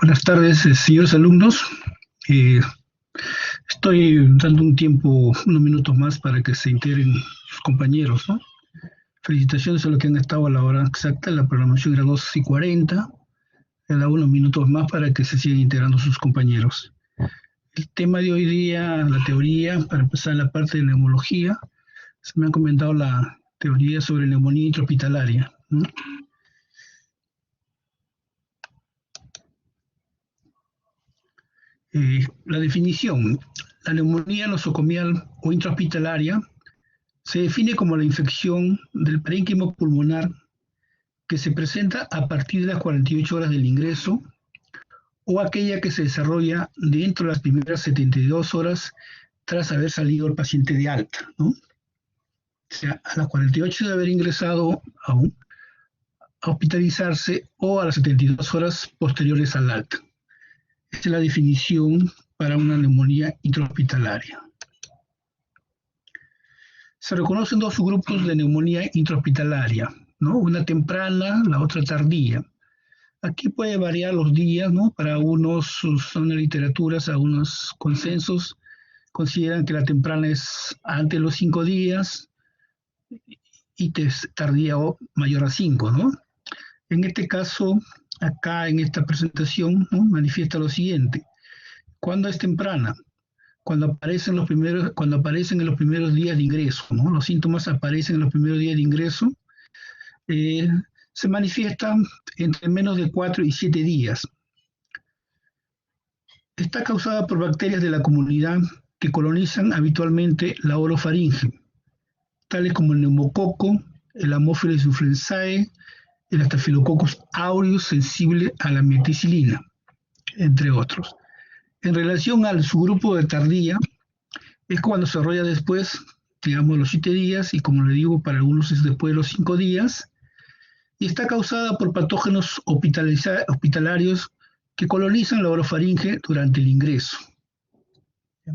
Buenas tardes, señores alumnos. Eh, Estoy dando un tiempo, unos minutos más para que se integren sus compañeros, ¿no? Felicitaciones a los que han estado a la hora exacta. La programación era 2:40. Le da unos minutos más para que se sigan integrando sus compañeros. El tema de hoy día, la teoría, para empezar la parte de neumología, se me ha comentado la teoría sobre neumonía intrahospitalaria, ¿no? La definición: la neumonía nosocomial o intrahospitalaria se define como la infección del parénquima pulmonar que se presenta a partir de las 48 horas del ingreso o aquella que se desarrolla dentro de las primeras 72 horas tras haber salido el paciente de alta, ¿no? O sea, a las 48 de haber ingresado a hospitalizarse o a las 72 horas posteriores al alta. Esta es la definición para una neumonía intrahospitalaria. Se reconocen dos subgrupos de neumonía intrahospitalaria, ¿no? Una temprana, la otra tardía. Aquí puede variar los días, ¿no? Para unos, son literaturas, algunos consensos consideran que la temprana es antes de los 5 días y tardía o mayor a 5, ¿no? En este caso, acá en esta presentación, ¿no?, manifiesta lo siguiente. ¿Cuándo es temprana? Cuando aparecen en los primeros días de ingreso, ¿no? Los síntomas aparecen en los primeros días de ingreso. Se manifiestan entre menos de 4 y 7 días. Está causada por bacterias de la comunidad que colonizan habitualmente la orofaringe, tales como el neumococo, el Haemophilus influenzae, el Staphylococcus aureus sensible a la meticilina, entre otros. En relación al subgrupo de tardía, es cuando se desarrolla después, digamos, los 7 días, y como le digo, para algunos es después de los 5 días, y está causada por patógenos hospitalarios que colonizan la orofaringe durante el ingreso. O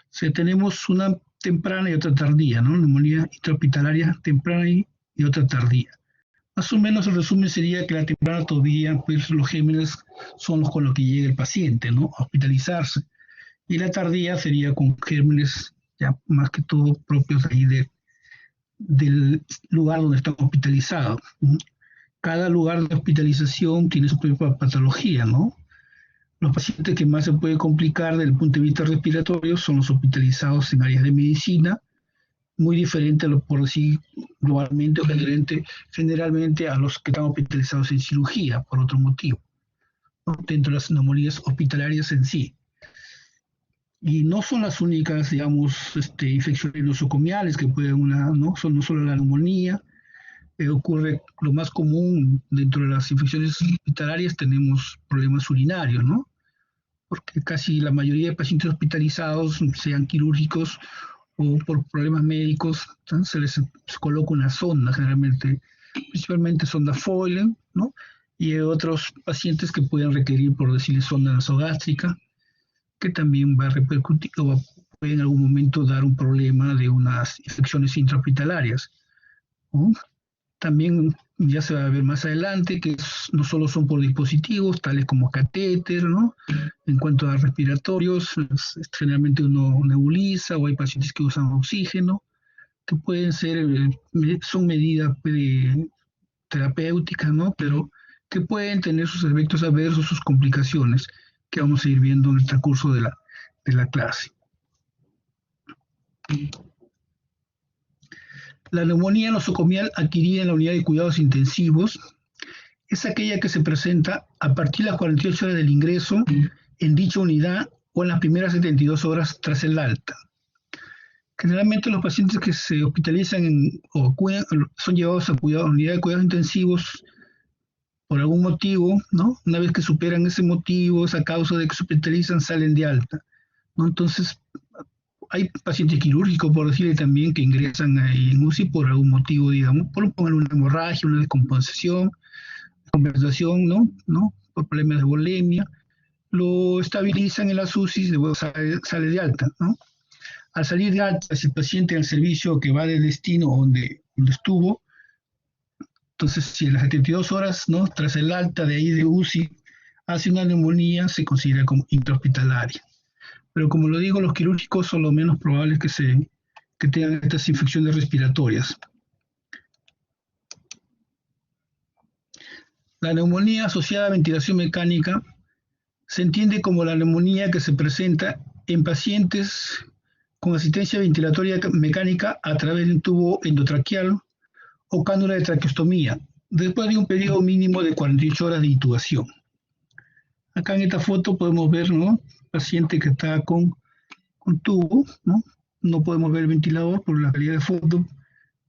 sea, tenemos una temprana y otra tardía, ¿no? Neumonía intrahospitalaria temprana y otra tardía. Más o menos el resumen sería que la temprana todavía, pues los gérmenes son los con los que llega el paciente, ¿no?, a hospitalizarse. Y la tardía sería con gérmenes ya más que todo propios ahí del lugar donde están hospitalizados. Cada lugar de hospitalización tiene su propia patología, ¿no? Los pacientes que más se puede complicar desde el punto de vista respiratorio son los hospitalizados en áreas de medicina, muy diferente a lo, por decir globalmente o generalmente a los que están hospitalizados en cirugía, por otro motivo, ¿no?, dentro de las neumonías hospitalarias en sí. Y no son las únicas, digamos, infecciones nosocomiales que pueden ¿no? Son no solo la neumonía. Ocurre lo más común dentro de las infecciones hospitalarias, tenemos problemas urinarios, ¿no? Porque casi la mayoría de pacientes hospitalizados, sean quirúrgicos o por problemas médicos, ¿no?, se les coloca una sonda, generalmente, principalmente sonda Foley, ¿no? Y hay otros pacientes que pueden requerir, por decirles, sonda nasogástrica, que también va a repercutir o puede en algún momento dar un problema de unas infecciones intrahospitalarias, ¿no? También ya se va a ver más adelante que no solo son por dispositivos, tales como catéter, ¿no? En cuanto a respiratorios, generalmente uno nebuliza o hay pacientes que usan oxígeno, que pueden ser, son medidas terapéuticas, ¿no? Pero que pueden tener sus efectos adversos, sus complicaciones, que vamos a ir viendo en el transcurso de la clase. La neumonía nosocomial adquirida en la unidad de cuidados intensivos es aquella que se presenta a partir de las 48 horas del ingreso en dicha unidad o en las primeras 72 horas tras el alta. Generalmente los pacientes que se hospitalizan o son llevados a unidad de cuidados intensivos por algún motivo, ¿no? Una vez que superan ese motivo, esa causa de que se hospitalizan, salen de alta, ¿no? Entonces, hay pacientes quirúrgicos, por decirle también, que ingresan ahí en UCI por algún motivo, digamos, por una hemorragia, una descompensación, ¿no? Por problemas de bulimia, lo estabilizan en las UCI y luego sale de alta, ¿no? Al salir de alta, si el paciente en el servicio que va de destino donde estuvo, entonces si en las 72 horas, ¿no?, tras el alta de ahí de UCI hace una neumonía, se considera como intrahospitalaria. Pero como lo digo, los quirúrgicos son lo menos probables que tengan estas infecciones respiratorias. La neumonía asociada a ventilación mecánica se entiende como la neumonía que se presenta en pacientes con asistencia ventilatoria mecánica a través de un tubo endotraqueal o cánula de traqueostomía, después de un periodo mínimo de 48 horas de intubación. Acá en esta foto podemos ver, ¿no?, paciente que está con tubo, ¿no? No podemos ver el ventilador por la calidad de foto.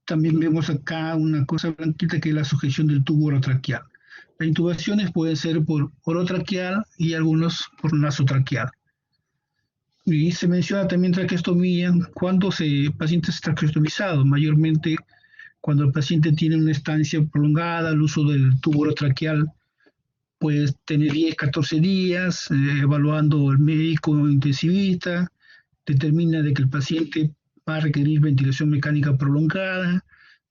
También vemos acá una cosa blanquita que es la sujeción del tubo orotraqueal. Las intubaciones pueden ser por orotraqueal y algunos por nasotraqueal. Y se menciona también traqueostomía cuando pacientes traqueostomizados, mayormente cuando el paciente tiene una estancia prolongada, el uso del tubo orotraqueal puede tener 10, 14 días, evaluando el médico intensivista, determina de que el paciente va a requerir ventilación mecánica prolongada,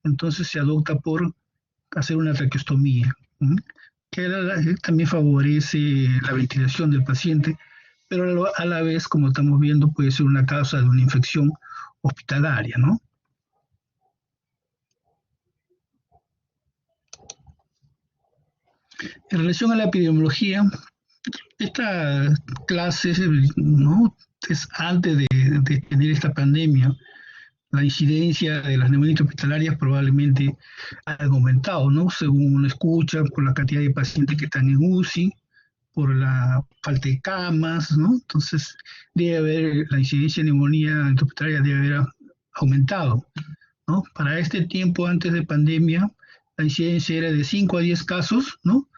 entonces se adopta por hacer una traqueostomía, que también favorece la ventilación del paciente, pero a la vez, como estamos viendo, puede ser una causa de una infección hospitalaria, ¿no? En relación a la epidemiología, esta clase, ¿no?, es antes de tener esta pandemia. La incidencia de las neumonitis hospitalarias probablemente ha aumentado, ¿no?, según uno escucha, por la cantidad de pacientes que están en UCI, por la falta de camas, ¿no? Entonces, la incidencia de neumonía hospitalaria debe haber aumentado, ¿no? Para este tiempo, antes de pandemia, la incidencia era de 5 a 10 casos, ¿no?,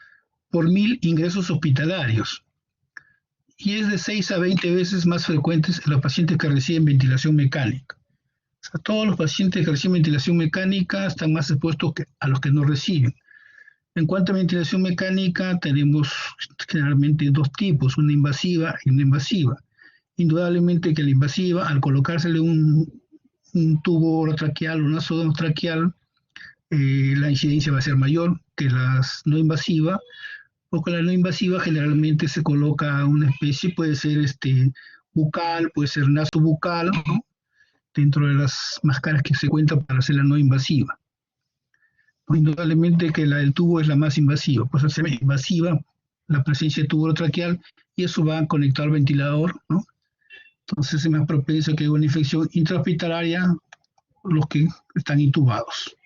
por 1000 ingresos hospitalarios. Y es de 6 a 20 veces más frecuentes en los pacientes que reciben ventilación mecánica. O sea, todos los pacientes que reciben ventilación mecánica están más expuestos a los que no reciben. En cuanto a ventilación mecánica, tenemos generalmente dos tipos, una invasiva y una invasiva. Indudablemente que la invasiva, al colocársele un tubo orotraqueal o un nasotraqueal, la incidencia va a ser mayor que las no invasivas, porque la no invasiva generalmente se coloca una especie, puede ser bucal, puede ser nasobucal, ¿no?, dentro de las máscaras que se cuentan para hacer la no invasiva. Indudablemente que el tubo es la más invasiva, pues hacer invasiva la presencia de tubo orotraqueal y eso va conectado al ventilador, ¿no? Entonces es más propenso a que haya una infección intrahospitalaria los que están intubados.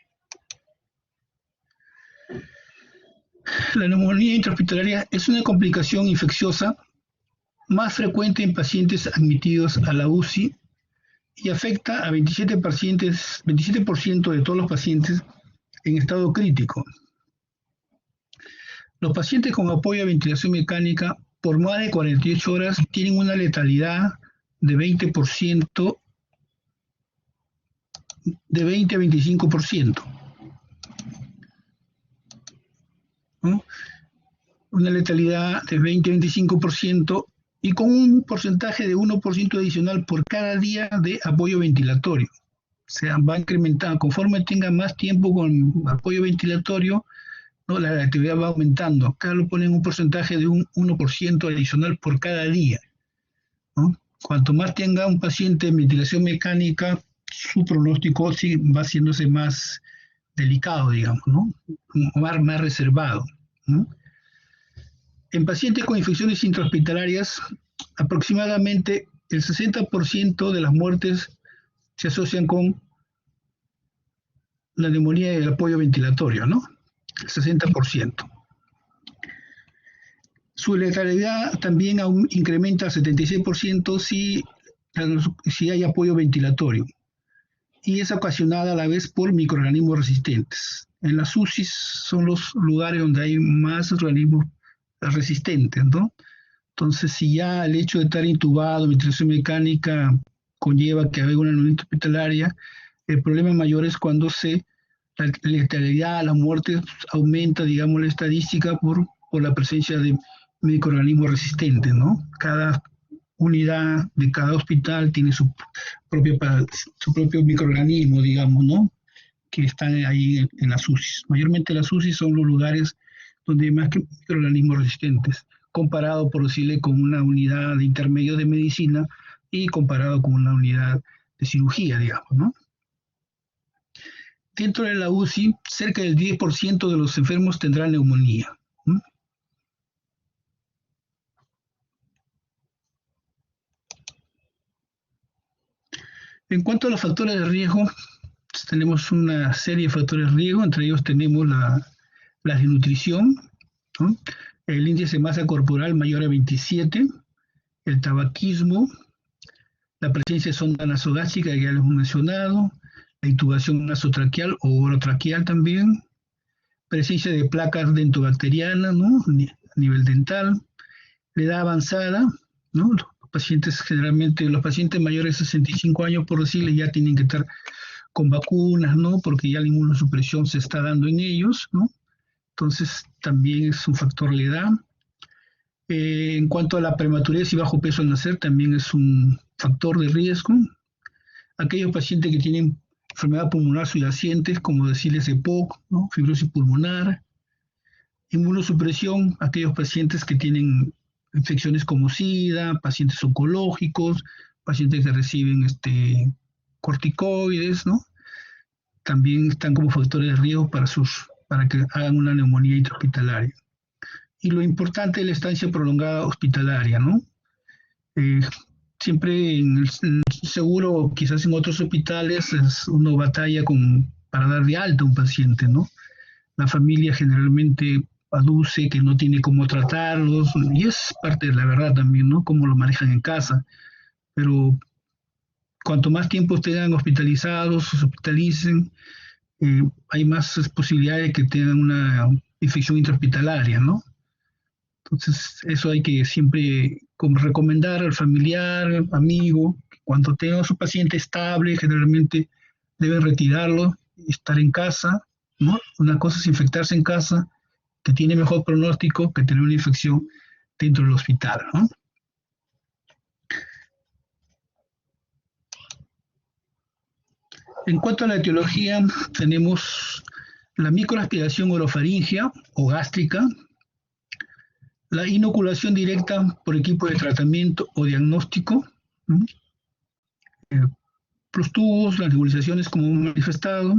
La neumonía intrahospitalaria es una complicación infecciosa más frecuente en pacientes admitidos a la UCI y afecta a 27% de todos los pacientes en estado crítico. Los pacientes con apoyo a ventilación mecánica por más de 48 horas tienen una letalidad de 20%, de 20 a 25%. ¿No? Una letalidad de 20 a 25% y con un porcentaje de 1% adicional por cada día de apoyo ventilatorio. O sea, va incrementando. Conforme tenga más tiempo con apoyo ventilatorio, ¿no?, la actividad va aumentando. Acá lo ponen un porcentaje de un 1% adicional por cada día, ¿no? Cuanto más tenga un paciente en ventilación mecánica, su pronóstico sí va haciéndose más delicado, digamos, ¿no?, más reservado, ¿no? En pacientes con infecciones intrahospitalarias, aproximadamente el 60% de las muertes se asocian con la neumonía y el apoyo ventilatorio, ¿no? El 60%. Su letalidad también incrementa al 76% si hay apoyo ventilatorio. Y es ocasionada a la vez por microorganismos resistentes. En las UCIs son los lugares donde hay más organismos resistentes, ¿no? Entonces, si ya el hecho de estar intubado, ventilación mecánica, conlleva que haya una neumonitis hospitalaria, el problema mayor es cuando la letalidad, la muerte aumenta, digamos, la estadística por la presencia de microorganismos resistentes, ¿no? Cada unidad de cada hospital tiene su propio microorganismo, digamos, ¿no?, que están ahí en las UCIs. Mayormente las UCIs son los lugares donde hay más microorganismos resistentes, comparado, por decirle, con una unidad de intermedio de medicina y comparado con una unidad de cirugía, digamos, ¿no? Dentro de la UCI, cerca del 10% de los enfermos tendrán neumonía. ¿Mm? En cuanto a los factores de riesgo, tenemos una serie de factores de riesgo, entre ellos tenemos la desnutrición, ¿no? El índice de masa corporal mayor a 27, el tabaquismo, la presencia de sonda nasogástrica, que ya lo hemos mencionado, la intubación nasotraqueal o orotraqueal también, presencia de placas dentobacterianas, ¿no? A nivel dental, la edad avanzada, ¿no? Los pacientes, generalmente los pacientes mayores de 65 años, por decirle, ya tienen que estar con vacunas, ¿no? Porque ya la inmunosupresión se está dando en ellos, ¿no? Entonces, también es un factor la edad. En cuanto a la prematurez y bajo peso al nacer, también es un factor de riesgo. Aquellos pacientes que tienen enfermedad pulmonar subyacentes, como decirles EPOC, ¿no? Fibrosis pulmonar. Inmunosupresión, aquellos pacientes que tienen infecciones como SIDA, pacientes oncológicos, pacientes que reciben corticoides, ¿no? También están como factores de riesgo para que hagan una neumonía intrahospitalaria. Y lo importante es la estancia prolongada hospitalaria, ¿no? Eh, Siempre en el seguro, quizás en otros hospitales, uno batalla para dar de alta a un paciente, ¿no? La familia generalmente aduce que no tiene cómo tratarlos, y es parte de la verdad también, ¿no? Cómo lo manejan en casa. Pero cuanto más tiempo tengan hospitalizados, se hospitalicen, hay más posibilidades de que tengan una infección intrahospitalaria, ¿no? Entonces, eso hay que siempre recomendar al familiar, amigo, que cuando tenga a su paciente estable, generalmente deben retirarlo, estar en casa, ¿no? Una cosa es infectarse en casa, que tiene mejor pronóstico que tener una infección dentro del hospital, ¿no? En cuanto a la etiología, tenemos la microaspiración orofaringea o gástrica, la inoculación directa por equipo de tratamiento o diagnóstico, ¿no? Los tubos, las nebulizaciones como hemos manifestado,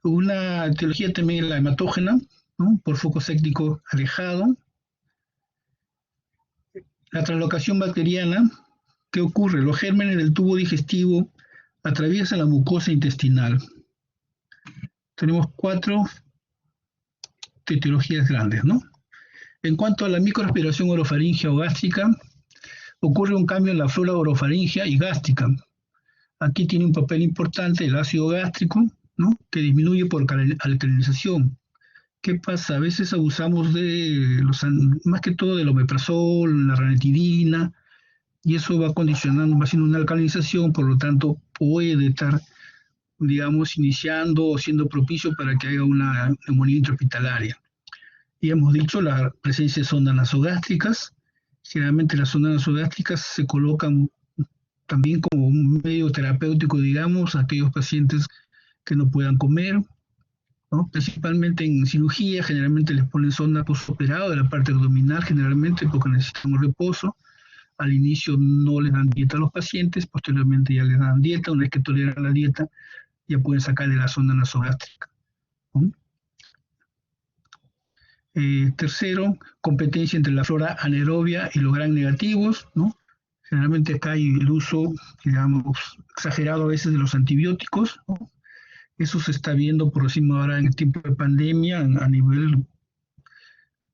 una etiología también la hematógena, ¿no? Por foco séptico alejado, la translocación bacteriana. ¿Qué ocurre? Los gérmenes del tubo digestivo atraviesan la mucosa intestinal. Tenemos 4 etiologías grandes, ¿no? En cuanto a la microaspiración orofaringea o gástrica, ocurre un cambio en la flora orofaringea y gástrica. Aquí tiene un papel importante el ácido gástrico, ¿no? Que disminuye por alcalinización. ¿Qué pasa? A veces abusamos más que todo del omeprazol, la ranitidina, y eso va condicionando, va haciendo una alcalinización, por lo tanto puede estar, digamos, iniciando o siendo propicio para que haya una neumonía intrahospitalaria. Y hemos dicho la presencia de sondas nasogástricas. Generalmente las sondas nasogástricas se colocan también como un medio terapéutico, digamos, a aquellos pacientes que no puedan comer, ¿no? Principalmente en cirugía, generalmente les ponen sonda postoperado de la parte abdominal, generalmente porque necesitamos reposo. Al inicio no les dan dieta a los pacientes, posteriormente ya les dan dieta. Una vez que toleran la dieta, ya pueden sacarle la sonda nasogástrica, ¿no? Tercero, competencia entre la flora anaerobia y los gram negativos, ¿no? Generalmente acá hay el uso, digamos, exagerado a veces de los antibióticos, ¿no? Eso se está viendo, por decirlo ahora, en el tiempo de pandemia, a nivel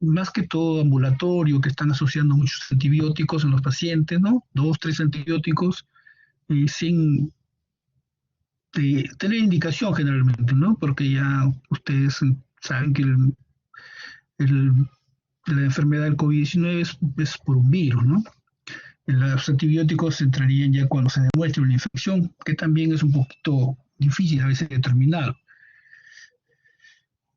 más que todo ambulatorio, que están asociando muchos antibióticos en los pacientes, ¿no? 2, 3 antibióticos, sin tener indicación generalmente, ¿no? Porque ya ustedes saben que la enfermedad del COVID-19 es por un virus, ¿no? Los antibióticos entrarían ya cuando se demuestre una infección, que también es un poquito difícil a veces determinar.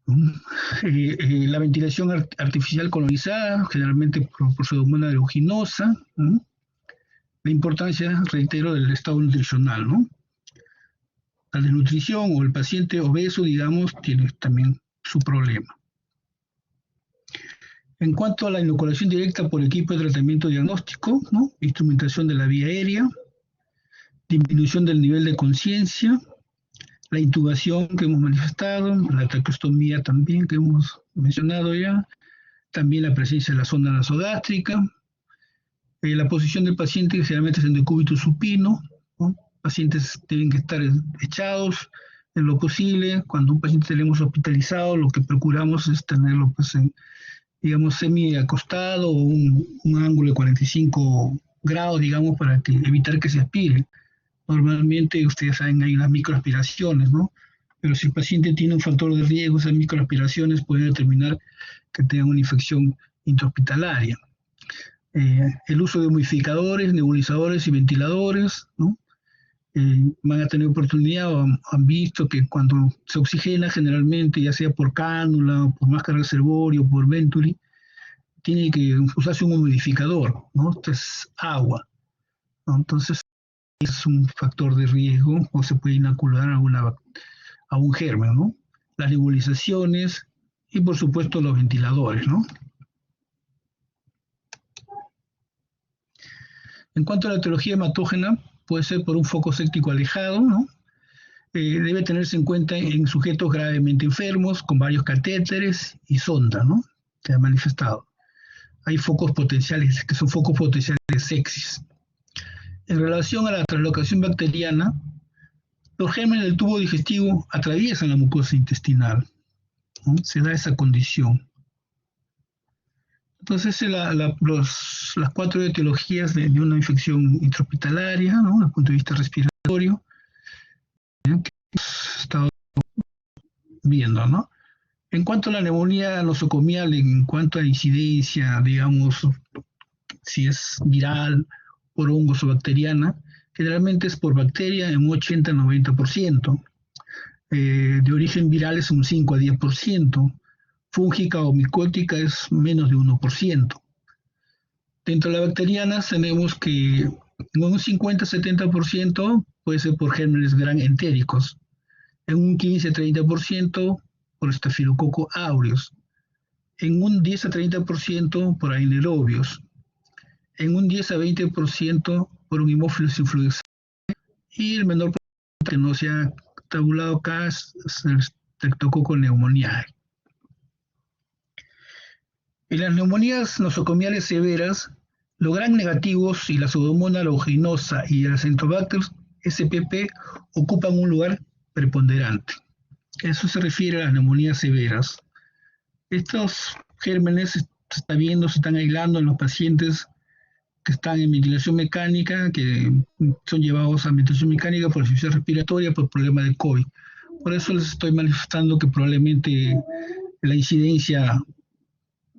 La ventilación artificial colonizada, generalmente por Pseudomonas aeruginosa. La importancia, reitero, del estado nutricional, ¿no? La desnutrición o el paciente obeso, digamos, tiene también su problema. En cuanto a la inoculación directa por equipo de tratamiento diagnóstico, ¿no? Instrumentación de la vía aérea, disminución del nivel de conciencia, la intubación que hemos manifestado, la traqueostomía también que hemos mencionado ya, también la presencia de la sonda nasogástrica, la posición del paciente que generalmente es en decúbito supino, ¿no? Pacientes deben que estar echados en lo posible. Cuando un paciente tenemos hospitalizado, lo que procuramos es tenerlo pues, digamos, semi acostado o un ángulo de 45 grados, digamos, para evitar que se aspire. Normalmente, ustedes saben, hay unas microaspiraciones, ¿no? Pero si el paciente tiene un factor de riesgo, esas microaspiraciones pueden determinar que tenga una infección intrahospitalaria. El uso de humidificadores, nebulizadores y ventiladores, ¿no? Van a tener oportunidad o han visto que cuando se oxigena generalmente, ya sea por cánula, por máscara reservorio, por venturi, tiene que usarse un humidificador, ¿no? Esto es agua, ¿no? Entonces es un factor de riesgo o se puede inocular a un germen, ¿no? Las nebulizaciones y por supuesto los ventiladores, ¿no? En cuanto a la etiología hematógena, puede ser por un foco séptico alejado, ¿no? Debe tenerse en cuenta en sujetos gravemente enfermos, con varios catéteres y sonda, ¿no? Se ha manifestado. Hay focos potenciales, que son focos potenciales de sepsis. En relación a la translocación bacteriana, los gérmenes del tubo digestivo atraviesan la mucosa intestinal, ¿no? Se da esa condición. Entonces, las 4 etiologías de una infección intrahospitalaria, ¿no? Desde el punto de vista respiratorio, que hemos estado viendo, ¿no? En cuanto a la neumonía nosocomial, en cuanto a incidencia, digamos, si es viral, por hongos o bacteriana, generalmente es por bacteria en un 80-90%. De origen viral es un 5 a 10%. Fúngica o micótica es menos de 1%. Dentro de las bacterianas tenemos que en un 50-70% puede ser por gérmenes gram entéricos, en un 15-30% por estafilococo aureus, en un 10-30% por anaerobios, en un 10-20% por un Haemophilus influenzae y el menor porcentaje que no se ha tabulado acá es el Streptococcus pneumoniae. En las neumonías nosocomiales severas, los gram negativos y la Pseudomonas aeruginosa y el Acinetobacter spp ocupan un lugar preponderante. Eso se refiere a las neumonías severas. Estos gérmenes se están aislando en los pacientes que están en ventilación mecánica, que son llevados a ventilación mecánica por insuficiencia respiratoria, por problema de COVID. Por eso les estoy manifestando que probablemente la incidencia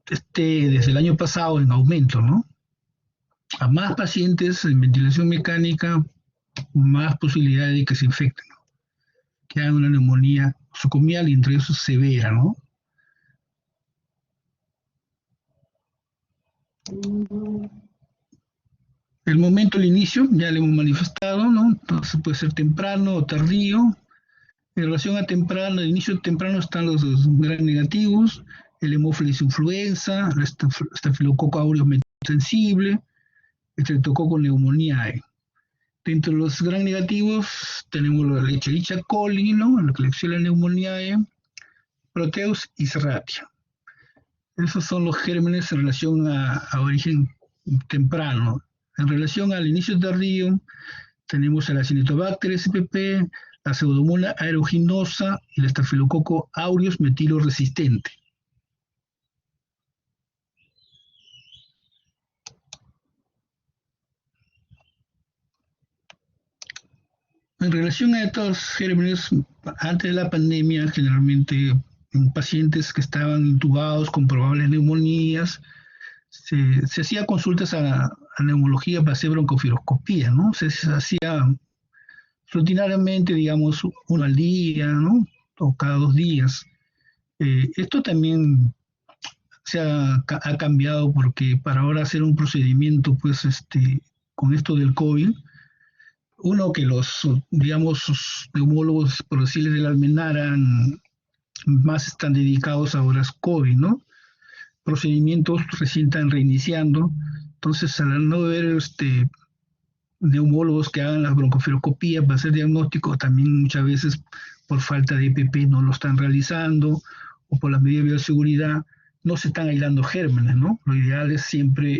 esté desde el año pasado en aumento, ¿no? A más pacientes en ventilación mecánica, más posibilidades de que se infecten, ¿no? Que hagan una neumonía nosocomial y entre eso severa, ¿no? El momento del inicio ya le hemos manifestado, ¿no? Entonces puede ser temprano o tardío. En relación a temprano, el inicio temprano están los gram negativos, el Haemophilus influenza, el Staphylococcus aureus sensible, el Streptococcus pneumoniae. Dentro de los gram negativos tenemos la Escherichia coli, ¿no? La Klebsiella pneumoniae, Proteus y Serratia. Esos son los gérmenes en relación a origen temprano. En relación al inicio tardío, tenemos el Acinetobacter spp, la Pseudomonas aeruginosa y el Staphylococcus aureus metilo resistente. En relación a estos gérmenes, antes de la pandemia, generalmente en pacientes que estaban intubados con probables neumonías, se hacía consultas a neumología para hacer broncofiloscopía, ¿no? Se hacía rutinariamente, digamos, uno al día, ¿no? O cada 2 días. Esto también ha cambiado porque para ahora hacer un procedimiento, pues, con esto del COVID, uno que los, digamos, neumólogos, por decirles, de la Almenara más están dedicados a horas COVID, ¿no? procedimientos recién están reiniciando. Entonces, al no haber neumólogos que hagan las broncofiloscopías para hacer diagnóstico, también muchas veces por falta de EPP no lo están realizando, o por las medidas de bioseguridad no se están aislando gérmenes, ¿no? Lo ideal es siempre,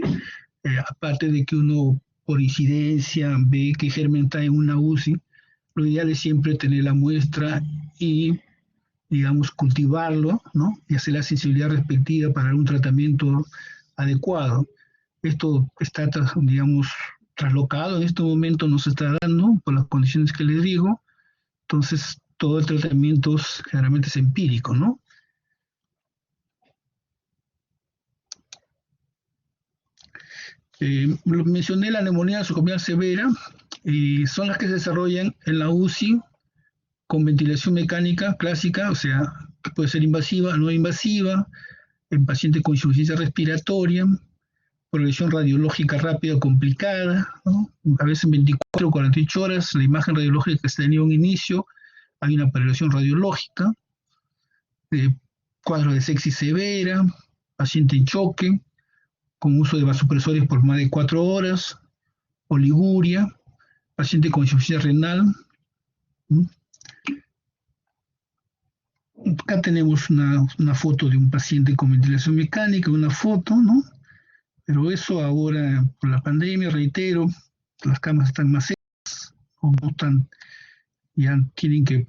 aparte de que uno por incidencia ve que germen está en una UCI, lo ideal es siempre tener la muestra y, digamos, cultivarlo, ¿no? Y hacer la sensibilidad respectiva para un tratamiento adecuado. Esto está, digamos, traslocado, en este momento no se está dando por las condiciones que les digo, entonces todo el tratamiento generalmente es empírico, ¿no? Mencioné la neumonía nosocomial severa, son las que se desarrollan en la UCI con ventilación mecánica clásica, o sea, que puede ser invasiva, no invasiva, en pacientes con insuficiencia respiratoria, progresión radiológica rápida o complicada, ¿no? A veces en 24 o 48 horas la imagen radiológica que se tenía un inicio, hay una progresión radiológica, cuadro de sepsis severa, paciente en choque, con uso de vasopresores por más de 4 horas, oliguria, paciente con insuficiencia renal. Acá tenemos una foto de un paciente con ventilación mecánica, una foto, ¿no? Pero eso ahora, por la pandemia, reitero, las camas están más secas, o no están, ya tienen que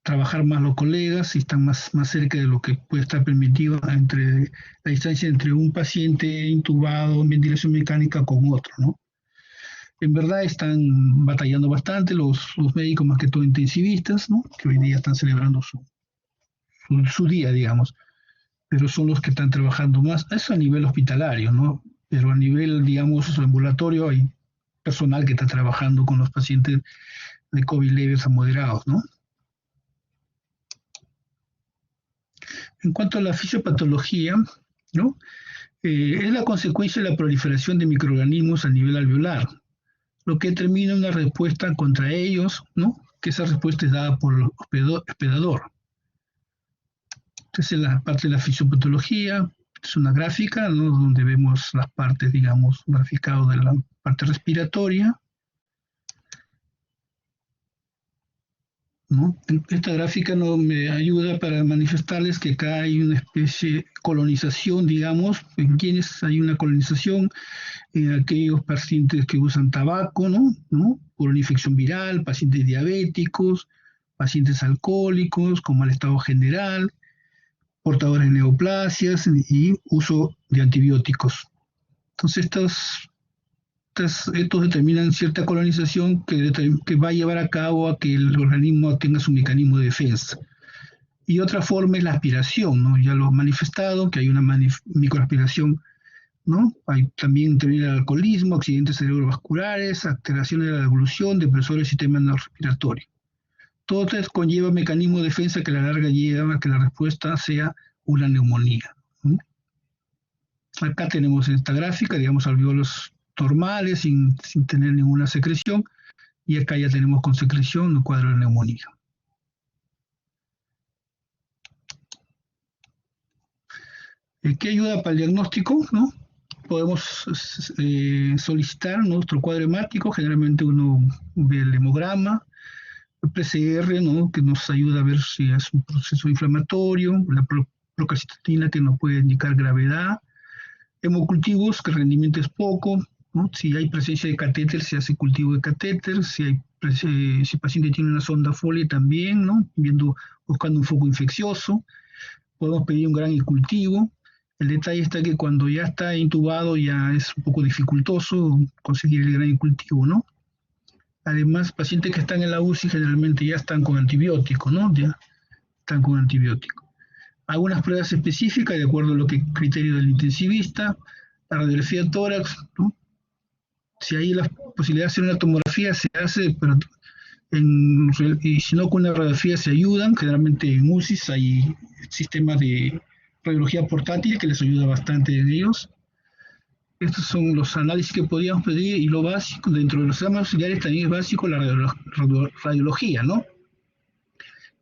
trabajar más los colegas y están más cerca de lo que puede estar permitido entre la distancia entre un paciente intubado en ventilación mecánica con otro, ¿no? En verdad están batallando bastante los médicos, más que todo intensivistas, ¿no? Que hoy día están celebrando su día, digamos, pero son los que están trabajando más. Eso a nivel hospitalario, ¿no? Pero a nivel, digamos, ambulatorio hay personal que está trabajando con los pacientes de COVID leves a moderados, ¿no? En cuanto a la fisiopatología, ¿no? Es la consecuencia de la proliferación de microorganismos a nivel alveolar, lo que determina una respuesta contra ellos, ¿no? Que esa respuesta es dada por el hospedador. Esta es la parte de la fisiopatología, es una gráfica, ¿no? Donde vemos las partes, digamos, graficado de la parte respiratoria, ¿no? Esta gráfica no me ayuda para manifestarles que acá hay una especie de colonización, digamos, en quienes hay una colonización en aquellos pacientes que usan tabaco, ¿no? Por una infección viral, pacientes diabéticos, pacientes alcohólicos con mal estado general, portadores de neoplasias y uso de antibióticos. Entonces estos determinan cierta colonización que va a llevar a cabo a que el organismo tenga su mecanismo de defensa. Y otra forma es la aspiración, ¿no? Ya lo he manifestado, que hay una microaspiración, ¿no? Hay también interviene el alcoholismo, accidentes cerebrovasculares, alteraciones de la devolución, depresores del sistema respiratorio. Todo esto conlleva mecanismos de defensa que a la larga lleva a que la respuesta sea una neumonía, ¿no? Acá tenemos esta gráfica, digamos, alveolos normales, sin tener ninguna secreción, y acá ya tenemos con secreción un cuadro de neumonía. ¿Qué ayuda para el diagnóstico, ¿no? Podemos solicitar nuestro cuadro hemático, generalmente uno ve el hemograma, el PCR, ¿no? Que nos ayuda a ver si es un proceso inflamatorio, la procalcitonina que nos puede indicar gravedad, hemocultivos, que el rendimiento es poco, ¿no? Si hay presencia de catéter, se hace cultivo de catéter, si el paciente tiene una sonda Foley también, ¿no? Buscando un foco infeccioso, podemos pedir un gran cultivo. El detalle está que cuando ya está intubado ya es un poco dificultoso conseguir el gran cultivo, ¿no? Además, pacientes que están en la UCI generalmente ya están con antibiótico, ¿no? Ya están con antibiótico. Algunas pruebas específicas, de acuerdo a lo que criterio del intensivista, la radiografía de tórax, ¿no? Si hay la posibilidad de hacer una tomografía, se hace, pero y si no con una radiografía se ayudan. Generalmente en UCIs hay sistemas de radiología portátil que les ayuda bastante en ellos. Estos son los análisis que podíamos pedir, y lo básico, dentro de los exámenes auxiliares también es básico la radiología, ¿no?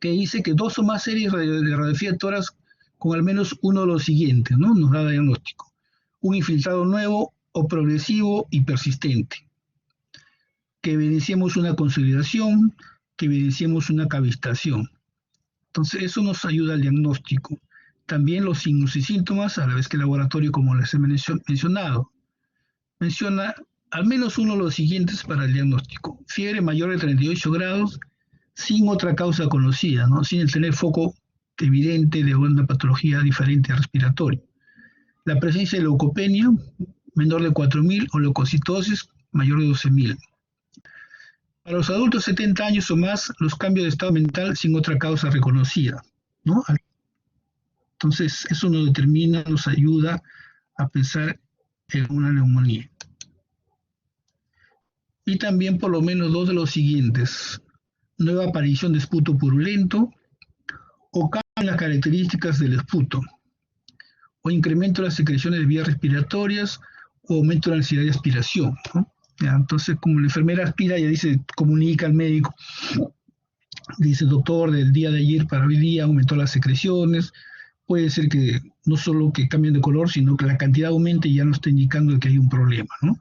Que dice que 2 o más series de radiografía de tórax con al menos uno de los siguientes, ¿no? Nos da diagnóstico. Un infiltrado nuevo o progresivo y persistente. Que evidenciemos una consolidación, que evidenciemos una cavitación. Entonces, eso nos ayuda al diagnóstico. También los signos y síntomas, a la vez que el laboratorio, como les he mencionado, menciona al menos uno de los siguientes para el diagnóstico. Fiebre mayor de 38 grados, sin otra causa conocida, ¿no? Sin el tener foco evidente de una patología diferente respiratoria. La presencia de leucopenia menor de 4.000 o leucocitosis mayor de 12.000. Para los adultos 70 años o más, los cambios de estado mental sin otra causa reconocida, ¿no? Entonces, eso nos determina, nos ayuda a pensar en una neumonía. Y también por lo menos dos de los siguientes: nueva aparición de esputo purulento, o cambio en las características del esputo, o incremento de las secreciones de vías respiratorias, o aumento de la necesidad de aspiración, ¿no? Ya, entonces, como la enfermera aspira, ya dice, comunica al médico, dice, doctor, del día de ayer para hoy día aumentó las secreciones. Puede ser que no solo que cambien de color, sino que la cantidad aumente y ya nos está indicando que hay un problema, ¿no?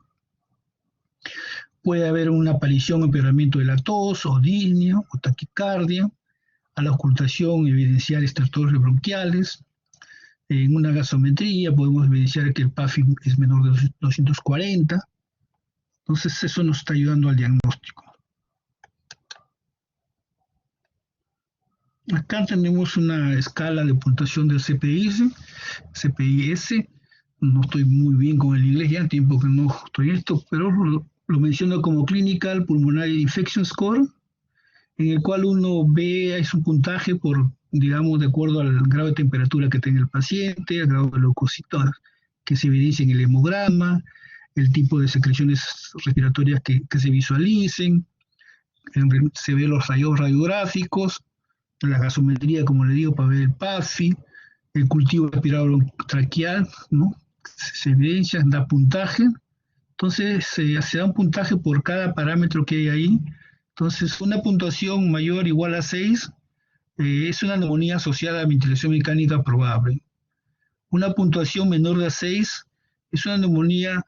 Puede haber una aparición o empeoramiento de la tos, o disnea, o taquicardia. A la ocultación evidenciar estertores bronquiales. En una gasometría podemos evidenciar que el PAFI es menor de 240. Entonces, eso nos está ayudando al diagnóstico. Acá tenemos una escala de puntuación del CPIS. No estoy muy bien con el inglés, ya tiempo que no estoy en esto, pero lo menciono como Clinical Pulmonary Infection Score, en el cual uno ve, es un puntaje por, digamos, de acuerdo al grado de temperatura que tenga el paciente, al grado de leucocitos que se evidencia en el hemograma, el tipo de secreciones respiratorias que se visualicen, se ve los rayos radiográficos, la gasometría, como le digo, para ver el PAFI, el cultivo respirado traqueal, ¿no? Se evidencia, da puntaje. Entonces, se da un puntaje por cada parámetro que hay ahí. Entonces, una puntuación mayor o igual a 6 es una neumonía asociada a ventilación mecánica probable. Una puntuación menor de 6 es una neumonía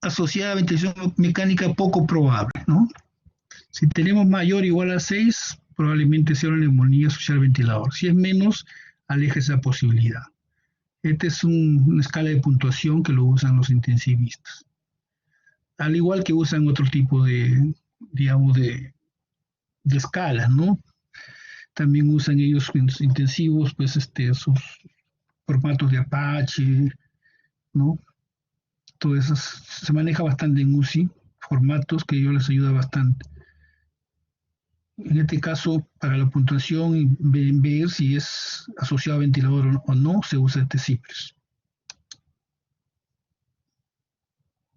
asociada a ventilación mecánica poco probable, ¿no? Si tenemos mayor o igual a 6, probablemente sea una neumonía asociada al ventilador. Si es menos, aleja esa posibilidad. Esta es una escala de puntuación que lo usan los intensivistas. Al igual que usan otro tipo de, digamos, de escalas, ¿no? También usan ellos en los intensivos, pues, sus formatos de Apache, ¿no? Todo eso se maneja bastante en UCI, formatos que ellos les ayuda bastante. En este caso, para la puntuación y ver si es asociado a ventilador o no, se usa este CIPRES.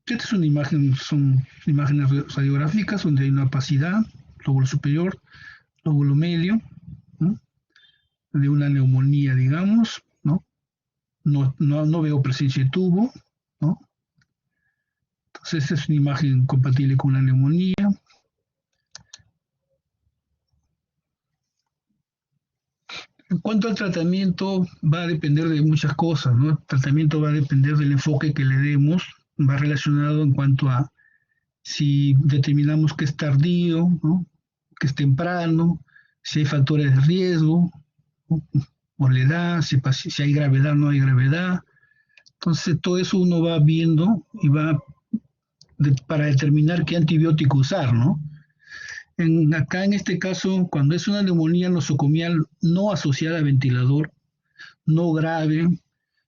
Esta es una imagen, son imágenes radiográficas donde hay una opacidad, lóbulo superior, lóbulo medio, ¿no? De una neumonía, digamos, ¿no? No veo presencia de tubo, ¿no? Entonces, esta es una imagen compatible con una neumonía. En cuanto al tratamiento, va a depender de muchas cosas, ¿no? El tratamiento va a depender del enfoque que le demos, va relacionado en cuanto a si determinamos que es tardío, ¿no? Que es temprano, si hay factores de riesgo, ¿no? Por la edad, si hay gravedad o no hay gravedad. Entonces, todo eso uno va viendo y va para determinar qué antibiótico usar, ¿no? Acá en este caso, cuando es una neumonía nosocomial no asociada a ventilador, no grave,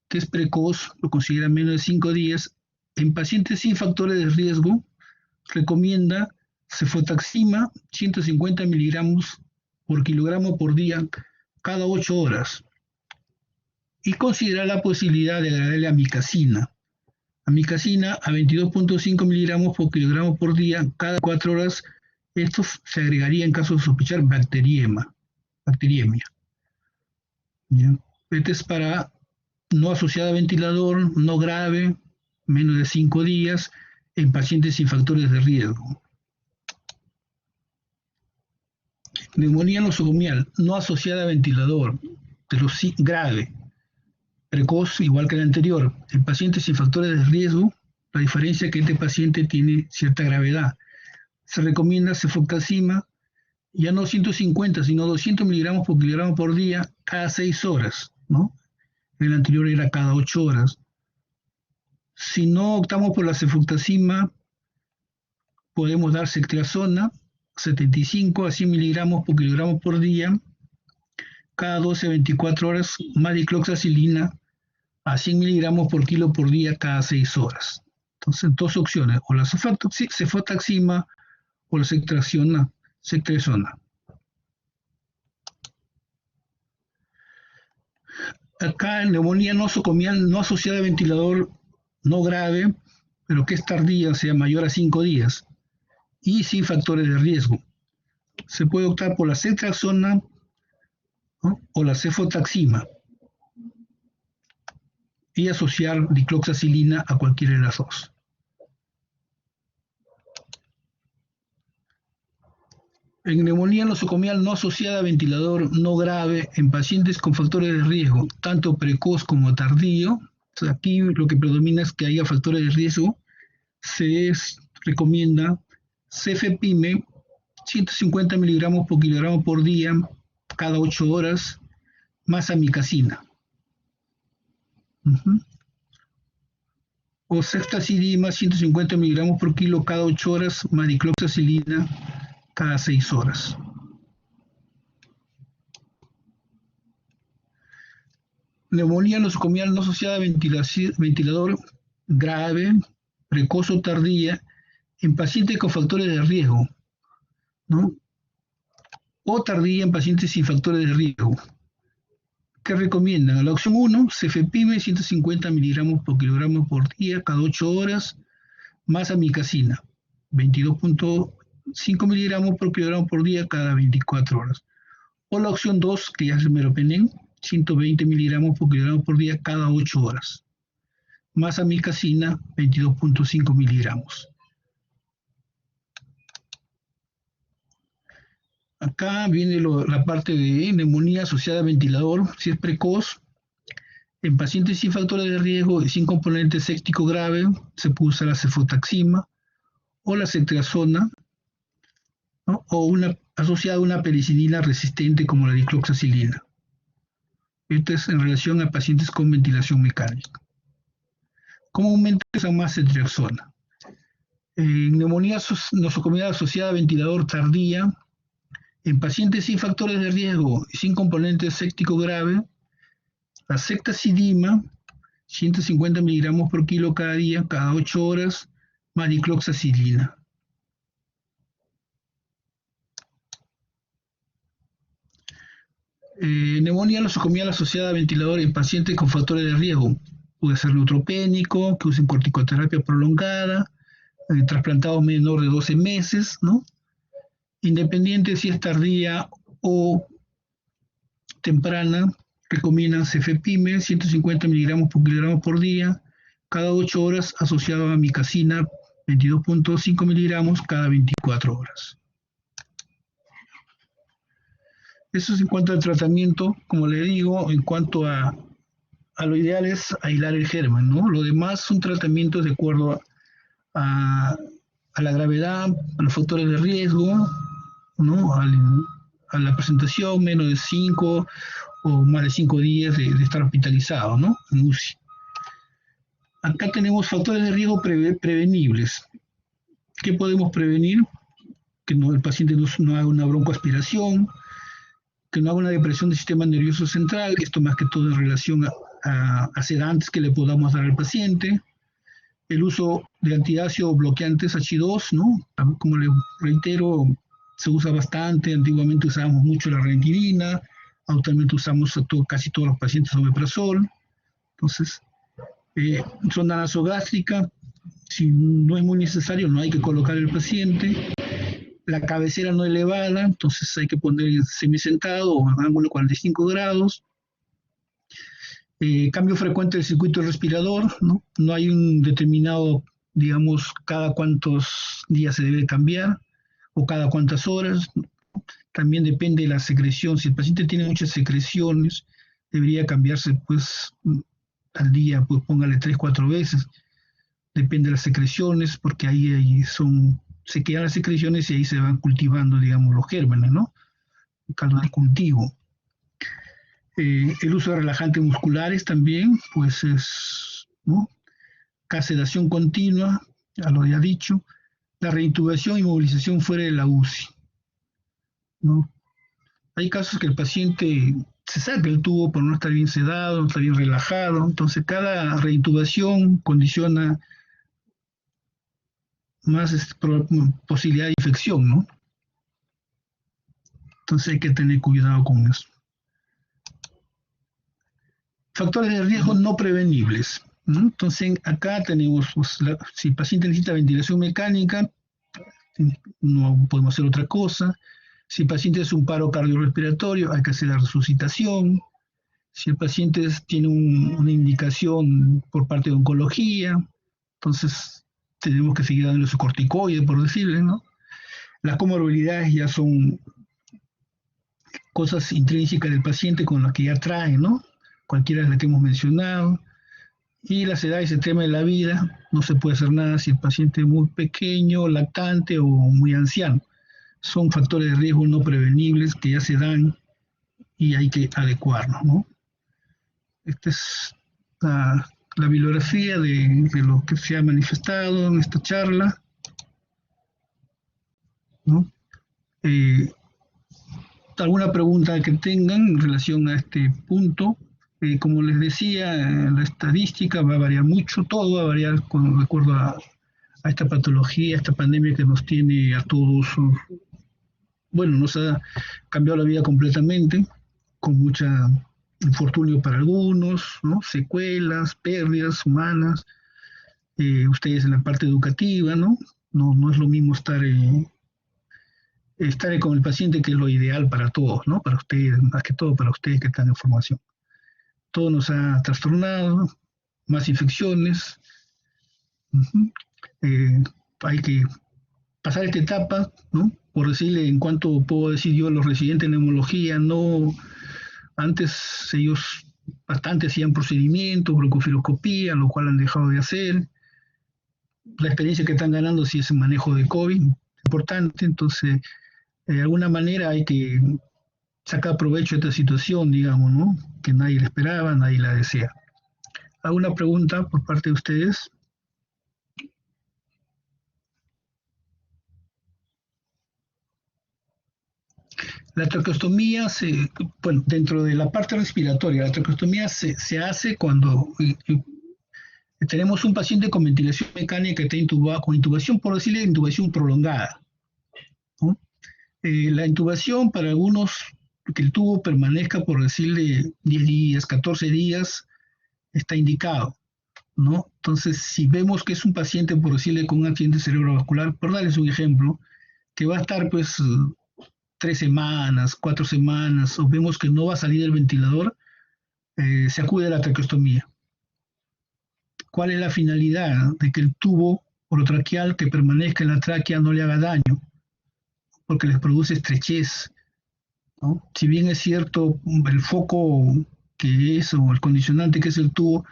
que es precoz, lo considera menos de 5 días, en pacientes sin factores de riesgo, recomienda cefotaxima 150 miligramos por kilogramo por día cada 8 horas. Y considera la posibilidad de agregarle amicacina. Amicacina a 22.5 miligramos por kilogramo por día cada 4 horas. Esto se agregaría en caso de sospechar bacteriemia. ¿Ya? Este es para no asociada a ventilador, no grave, menos de 5 días, en pacientes sin factores de riesgo. Neumonía nosocomial, no asociada a ventilador, pero sí grave, precoz igual que el anterior. En pacientes sin factores de riesgo, la diferencia es que este paciente tiene cierta gravedad. Se recomienda cefotaxima, ya no 150, sino 200 miligramos por kilogramo por día cada 6 horas, ¿no? El anterior era cada 8 horas. Si no optamos por la cefotaxima, podemos dar ceftriaxona, 75 a 100 miligramos por kilogramo por día, cada 12 a 24 horas, más dicloxacilina a 100 miligramos por kilo por día cada 6 horas. Entonces, dos opciones, o la cefotaxima o la ceftriaxona. Acá en neumonía nosocomial no asociada a ventilador no grave, pero que es tardía, o sea, mayor a 5 días, y sin factores de riesgo. Se puede optar por la ceftriaxona, ¿no?, o la cefotaxima, y asociar dicloxacilina a cualquiera de las dos. En neumonía nosocomial no asociada a ventilador no grave en pacientes con factores de riesgo, tanto precoz como tardío, aquí lo que predomina es que haya factores de riesgo, se recomienda cefepime, 150 miligramos por kilogramo por día, cada 8 horas, más amicacina. O ceftazidima, 150 miligramos por kilo cada 8 horas, más dicloxacilina cada 6 horas. Neumonía nosocomial no asociada a ventilador grave, precoz o tardía en pacientes con factores de riesgo, ¿no?, o tardía en pacientes sin factores de riesgo. ¿Qué recomiendan? La opción 1, cefepime, 150 miligramos por kilogramo por día, cada 8 horas, más amicacina, 22.5 miligramos por kilogramo por día, cada 24 horas. O la opción 2, que ya es el meropenem, 120 miligramos por kilogramo por día, cada 8 horas, más amicacina, 22.5 miligramos. Acá viene la parte de neumonía asociada a ventilador, si es precoz. En pacientes sin factores de riesgo y sin componente séptico grave, se puede usar la cefotaxima o la ceftriaxona, ¿no?, o asociada a una penicilina resistente como la dicloxacilina. Esto es en relación a pacientes con ventilación mecánica. Comúnmente usan más ceftriaxona. En neumonía nosocomial asociada a ventilador tardía, en pacientes sin factores de riesgo y sin componente séptico grave, la ceftazidima, 150 miligramos por kilo cada día, cada 8 horas, más dicloxacilina. Neumonía nosocomial asociada a ventilador en pacientes con factores de riesgo. Puede ser neutropénico, que usen corticoterapia prolongada, trasplantados menor de 12 meses, ¿no? Independiente si es tardía o temprana, recomiendan cefepime, 150 miligramos por kilogramo por día, cada 8 horas, asociado a amicacina, 22.5 miligramos cada 24 horas. Eso es en cuanto al tratamiento. Como le digo, en cuanto a lo ideal es aislar el germen, ¿no? Lo demás son tratamientos de acuerdo a la gravedad, a los factores de riesgo, ¿no?, a la presentación, menos de 5 o más de 5 días de estar hospitalizado, ¿no?, en UCI. Acá tenemos factores de riesgo prevenibles. ¿Qué podemos prevenir? Que el paciente no haga una broncoaspiración, que no haga una depresión del sistema nervioso central, esto más que todo en relación a sedantes que le podamos dar al paciente, el uso de antiácido bloqueantes H2, ¿no?, como le reitero, se usa bastante. Antiguamente usábamos mucho la ranitidina, actualmente usamos casi todos los pacientes omeprazol. Entonces, sonda nasogástrica, si no es muy necesario, no hay que colocar el paciente. La cabecera no elevada, entonces hay que poner semisentado o en ángulo 45 grados. Cambio frecuente del circuito respirador, ¿no? No hay un determinado, digamos, cada cuántos días se debe cambiar o cada cuántas horas. También depende de la secreción. Si el paciente tiene muchas secreciones, debería cambiarse pues al día, pues póngale 3, 4 veces, depende de las secreciones, porque ahí se quedan las secreciones y ahí se van cultivando, digamos, los gérmenes, ¿no? El caldo de cultivo. El uso de relajantes musculares también, pues es, ¿no? Sedación continua, ya lo había dicho, la reintubación y movilización fuera de la UCI, ¿no? Hay casos que el paciente se saca el tubo por no estar bien sedado, no estar bien relajado, entonces cada reintubación condiciona más posibilidad de infección, ¿no? Entonces hay que tener cuidado con eso. Factores de riesgo no prevenibles, ¿no? Entonces acá tenemos, pues, si el paciente necesita ventilación mecánica, no podemos hacer otra cosa. Si el paciente es un paro cardiorrespiratorio, hay que hacer la resucitación. Si el paciente tiene una indicación por parte de oncología, entonces tenemos que seguir dándole su corticoide, por decirle, ¿no? Las comorbilidades ya son cosas intrínsecas del paciente con las que ya trae, ¿no? Cualquiera de las que hemos mencionado. Y las edades extremas de la vida, no se puede hacer nada si el paciente es muy pequeño, lactante o muy anciano. Son factores de riesgo no prevenibles que ya se dan y hay que adecuarnos, ¿no? Esta es la bibliografía de lo que se ha manifestado en esta charla, ¿no? ¿Alguna pregunta que tengan en relación a este punto? Como les decía, la estadística va a variar mucho, todo va a variar de acuerdo a esta patología, a esta pandemia que nos tiene a todos, bueno, nos ha cambiado la vida completamente, con mucha infortunio para algunos, ¿no? Secuelas, pérdidas humanas, ustedes en la parte educativa, ¿no? No es lo mismo estar con el paciente, que es lo ideal para todos, ¿no? Para ustedes, más que todo para ustedes que están en formación. Todo nos ha trastornado, más infecciones. Hay que pasar esta etapa, ¿no? Por decirle, en cuanto puedo decir yo, los residentes en neumología, no, antes ellos bastante hacían procedimientos, broncooscopía, lo cual han dejado de hacer. La experiencia que están ganando sí es el manejo de COVID, importante, entonces de alguna manera hay que sacar provecho de esta situación, digamos, ¿no? Que nadie la esperaba, nadie la desea. ¿Alguna pregunta por parte de ustedes? La traqueostomía, bueno, dentro de la parte respiratoria, la traqueostomía se hace cuando tenemos un paciente con ventilación mecánica que está intubado, con intubación, por decirle, intubación prolongada, ¿no? La intubación para algunos, que el tubo permanezca, por decirle, 10 días, 14 días, está indicado, ¿no? Entonces, si vemos que es un paciente, por decirle, con un accidente cerebrovascular, por darles un ejemplo, que va a estar, pues, 3 semanas, 4 semanas, o vemos que no va a salir del ventilador, se acude a la traqueostomía. ¿Cuál es la finalidad? De que el tubo orotraqueal que permanezca en la tráquea no le haga daño, porque les produce estrechez, ¿no? Si bien es cierto, el foco que es, o el condicionante que es el tubo,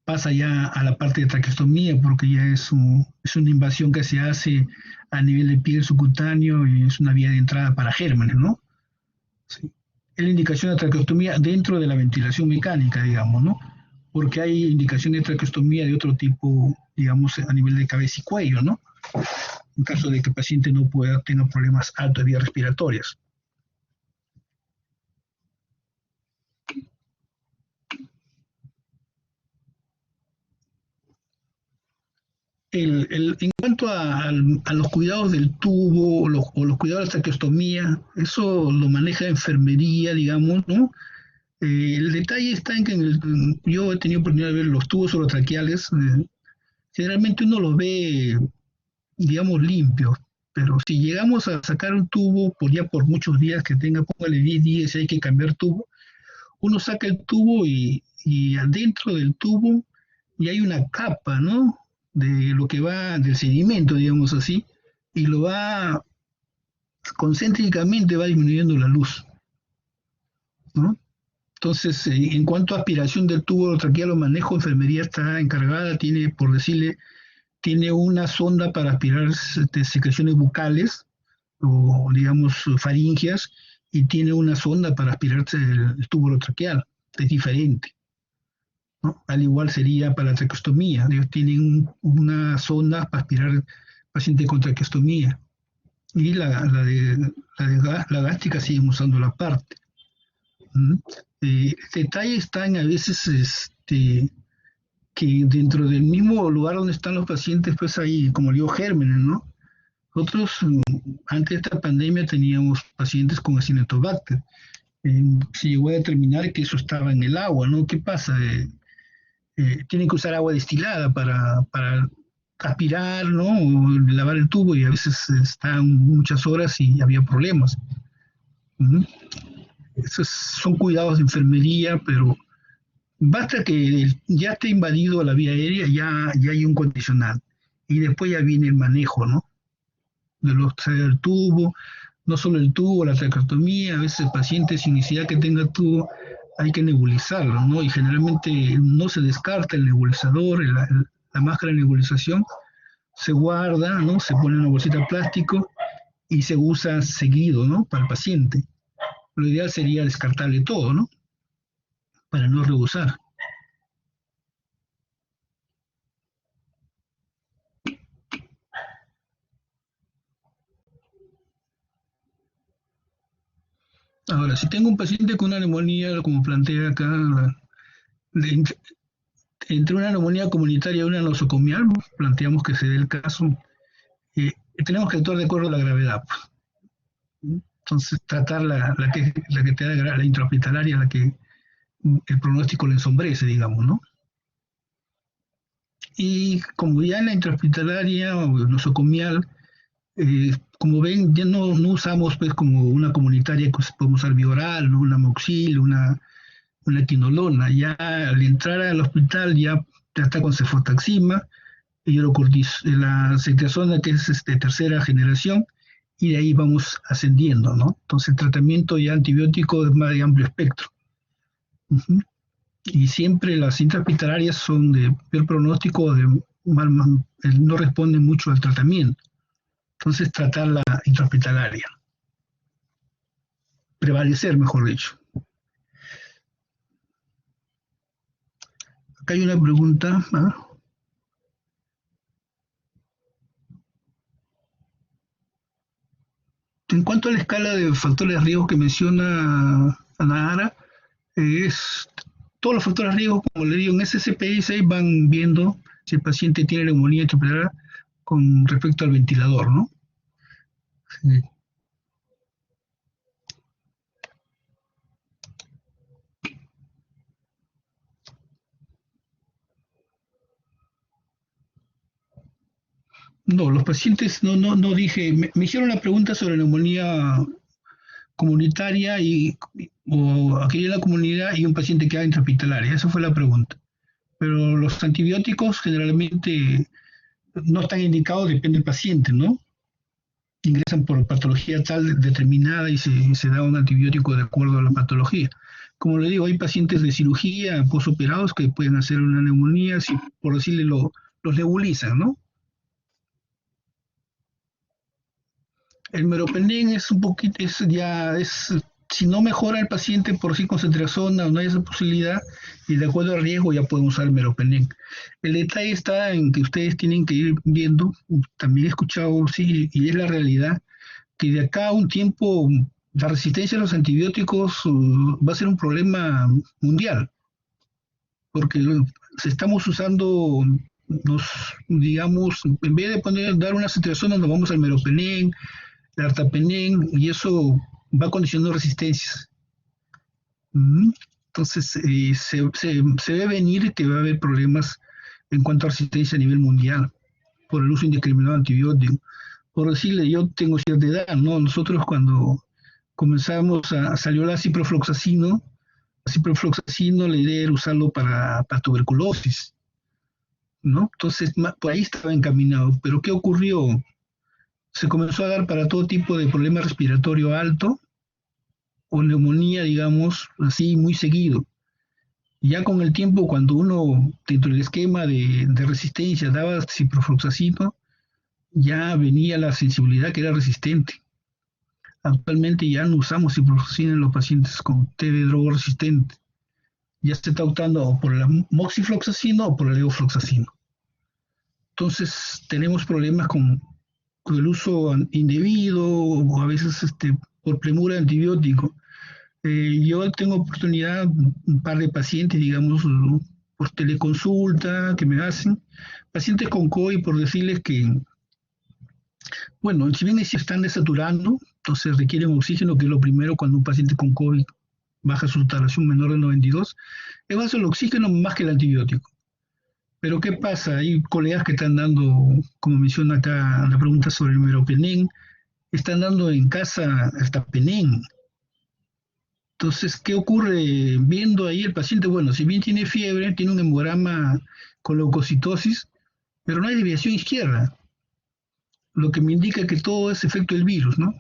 pasa ya a la parte de traqueostomía, porque ya es una invasión que se hace a nivel de piel subcutáneo y es una vía de entrada para gérmenes, ¿no? Sí. Es la indicación de traqueostomía dentro de la ventilación mecánica, digamos, ¿no? Porque hay indicaciones de traqueostomía de otro tipo, digamos, a nivel de cabeza y cuello, ¿no? En caso de que el paciente no tenga problemas altos de vías respiratorias. En cuanto a los cuidados del tubo o los cuidados de la traqueostomía, eso lo maneja enfermería, digamos, ¿no? El detalle está en que yo he tenido oportunidad de ver los tubos orotraqueales, generalmente uno los ve, digamos, limpios, pero si llegamos a sacar un tubo ya por muchos días que tenga, póngale 10 días y hay que cambiar tubo, uno saca el tubo y adentro del tubo y hay una capa, ¿no? De lo que va del sedimento, digamos así, y lo va concéntricamente va disminuyendo la luz, ¿no? Entonces, en cuanto a aspiración del tubo traqueal o manejo, enfermería está encargada, tiene, por decirle, tiene una sonda para aspirar secreciones bucales o, digamos, faringias, y tiene una sonda para aspirarse el tubo traqueal. Es diferente, ¿no? Al igual sería para la traqueostomía. Ellos tienen una sonda para aspirar pacientes con traqueostomía. Y la gástrica siguen usando la parte. ¿Mm? Detalle están a veces que dentro del mismo lugar donde están los pacientes, pues hay, como digo, gérmenes, ¿no? Nosotros, antes de esta pandemia, teníamos pacientes con Acinetobacter. Se llegó a determinar que eso estaba en el agua, ¿no? ¿Qué pasa? Tienen que usar agua destilada para aspirar, ¿no? O lavar el tubo, y a veces están muchas horas y había problemas. ¿Mm? Esos son cuidados de enfermería, pero basta que ya esté invadido la vía aérea, ya hay un condicional. Y después ya viene el manejo, ¿no? Del tubo, no solo el tubo, la traqueotomía, a veces el paciente sin necesidad que tenga tubo hay que nebulizarlo, ¿no? Y generalmente no se descarta el nebulizador, la máscara de nebulización, se guarda, ¿no? Se pone en una bolsita de plástico y se usa seguido, ¿no? Para el paciente. Lo ideal sería descartarle todo, ¿no? Para no rehusar. Ahora, si tengo un paciente con una neumonía, como plantea acá, de- entre una neumonía comunitaria y una nosocomial, planteamos que se dé el caso, eh, tenemos que actuar de acuerdo a la gravedad. Entonces, tratar la que te da la intrahospitalaria, la que el pronóstico le ensombrece, digamos, ¿no? Y como ya en la intrahospitalaria o nosocomial, como ven, ya no usamos pues como una comunitaria, pues podemos usar bioral, ¿no? Una moxil, una quinolona. Ya al entrar al hospital ya está con cefotaxima, la cetiazona, que es tercera generación, y de ahí vamos ascendiendo, ¿no? Entonces el tratamiento ya antibiótico es más de amplio espectro. Uh-huh. Y siempre las intrahospitalarias son de peor pronóstico, no responden mucho al tratamiento. Entonces tratar la intrahospitalaria, prevalecer, mejor dicho. Acá hay una pregunta. En cuanto a la escala de factores de riesgo que menciona Anahara, es todos los factores de riesgo, como le digo, en SCPI-6 van viendo si el paciente tiene neumonía intrahospitalaria con respecto al ventilador, ¿no? Sí. No, los pacientes, no dije, me hicieron la pregunta sobre neumonía comunitaria o aquella en la comunidad y un paciente que ha intrahospitalaria, esa fue la pregunta. Pero los antibióticos generalmente no están indicados, depende del paciente, ¿no? Ingresan por patología tal determinada y se da un antibiótico de acuerdo a la patología. Como le digo, hay pacientes de cirugía posoperados que pueden hacer una neumonía, si por decirle los nebulizan, ¿no? El meropenem es un poquito, si no mejora el paciente por sí con cetrazona o no hay esa posibilidad, y de acuerdo al riesgo ya pueden usar el meropenem. El detalle está en que ustedes tienen que ir viendo, también he escuchado, sí, y es la realidad, que de acá a un tiempo la resistencia a los antibióticos va a ser un problema mundial, porque estamos usando, nos, digamos, en vez de dar una cetrazona, nos vamos al meropenem, el artapenen, y eso va condicionando resistencias. Entonces, se ve venir que va a haber problemas en cuanto a resistencia a nivel mundial por el uso indiscriminado de antibióticos. Por decirle, yo tengo cierta edad, ¿no? Nosotros cuando comenzamos salió la ciprofloxacino, la idea era usarlo para tuberculosis, ¿no? Entonces, por ahí estaba encaminado. Pero ¿qué ocurrió? Se comenzó a dar para todo tipo de problema respiratorio alto, o neumonía, digamos, así muy seguido. Ya con el tiempo, cuando uno, dentro del esquema de resistencia, daba ciprofloxacino, ya venía la sensibilidad que era resistente. Actualmente ya no usamos ciprofloxacino en los pacientes con TB drogo resistente. Ya se está optando o por la moxifloxacino o por el levofloxacino. Entonces tenemos problemas con el uso indebido o a veces por premura de antibiótico. Yo tengo oportunidad, un par de pacientes, digamos, por teleconsulta que me hacen, pacientes con COVID, por decirles que, bueno, si bien se están desaturando, entonces requieren oxígeno, que es lo primero cuando un paciente con COVID baja su saturación menor de 92, es más el oxígeno más que el antibiótico. Pero ¿qué pasa? Hay colegas que están dando, como menciona acá la pregunta sobre el meropenem, están dando en casa hasta penem. Entonces, ¿qué ocurre viendo ahí el paciente? Bueno, si bien tiene fiebre, tiene un hemograma con leucocitosis, pero no hay desviación izquierda, lo que me indica que todo es efecto del virus, ¿no?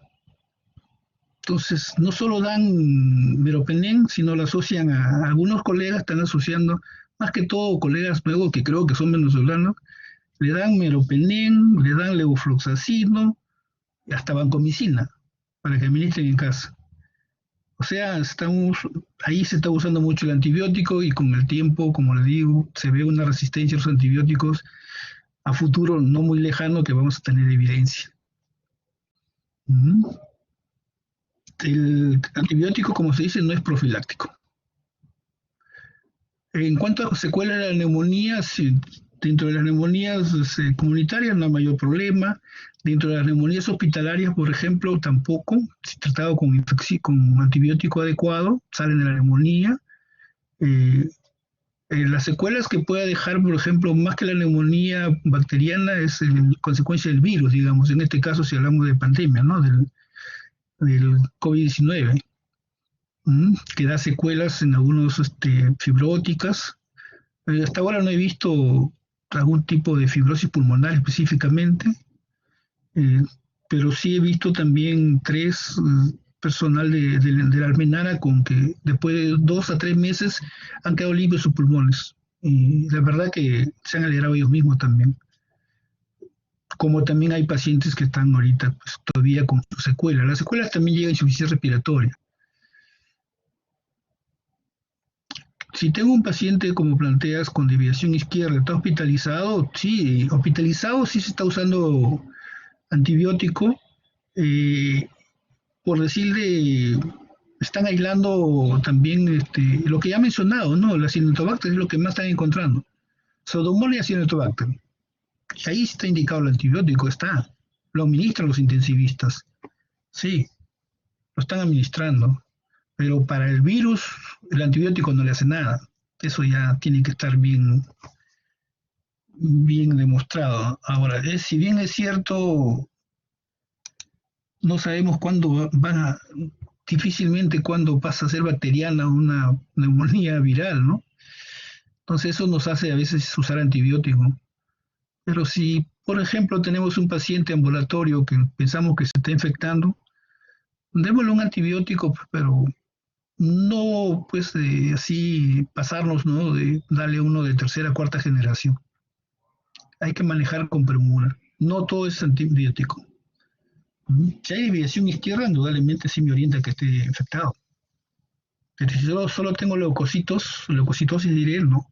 Entonces, no solo dan meropenem, sino lo asocian a algunos colegas, están asociando, más que todo colegas nuevos que creo que son venezolanos, le dan meropenem, le dan levofloxacino y hasta vancomicina para que administren en casa. O sea, ahí se está usando mucho el antibiótico y con el tiempo, como les digo, se ve una resistencia a los antibióticos a futuro no muy lejano que vamos a tener evidencia. El antibiótico, como se dice, no es profiláctico. En cuanto a secuelas de la neumonía, sí, dentro de las neumonías comunitarias no hay mayor problema. Dentro de las neumonías hospitalarias, por ejemplo, tampoco. Si tratado con antibiótico adecuado, salen de la neumonía. Las secuelas que pueda dejar, por ejemplo, más que la neumonía bacteriana, es consecuencia del virus, digamos. En este caso, si hablamos de pandemia, ¿no? Del COVID-19, que da secuelas en algunos fibróticas. Hasta ahora no he visto algún tipo de fibrosis pulmonar específicamente, pero sí he visto también tres personal de la Almenara con que después de 2 a 3 meses han quedado limpios sus pulmones. Y la verdad que se han alegrado ellos mismos también. Como también hay pacientes que están ahorita pues, todavía con secuelas. Las secuelas también llegan a insuficiencia respiratoria. Si tengo un paciente, como planteas, con desviación izquierda, ¿está hospitalizado? Sí, hospitalizado sí se está usando antibiótico. Por decirle, están aislando también lo que ya he mencionado, ¿no? La Acinetobacter es lo que más están encontrando. Pseudomonas y Acinetobacter. Y ahí está indicado el antibiótico, está. Lo administran los intensivistas. Sí, lo están administrando. Pero para el virus, el antibiótico no le hace nada. Eso ya tiene que estar bien, bien demostrado. Ahora, si bien es cierto, no sabemos cuándo difícilmente cuándo pasa a ser bacteriana una neumonía viral, ¿no? Entonces eso nos hace a veces usar antibiótico. Pero si, por ejemplo, tenemos un paciente ambulatorio que pensamos que se está infectando, démosle un antibiótico, pero no pues así pasarnos, ¿no? De darle uno de tercera, cuarta generación. Hay que manejar con premura. No todo es antibiótico. Si hay desviación izquierda, indudablemente sí me orienta a que esté infectado. Pero si yo solo tengo leucocitosis diré, no.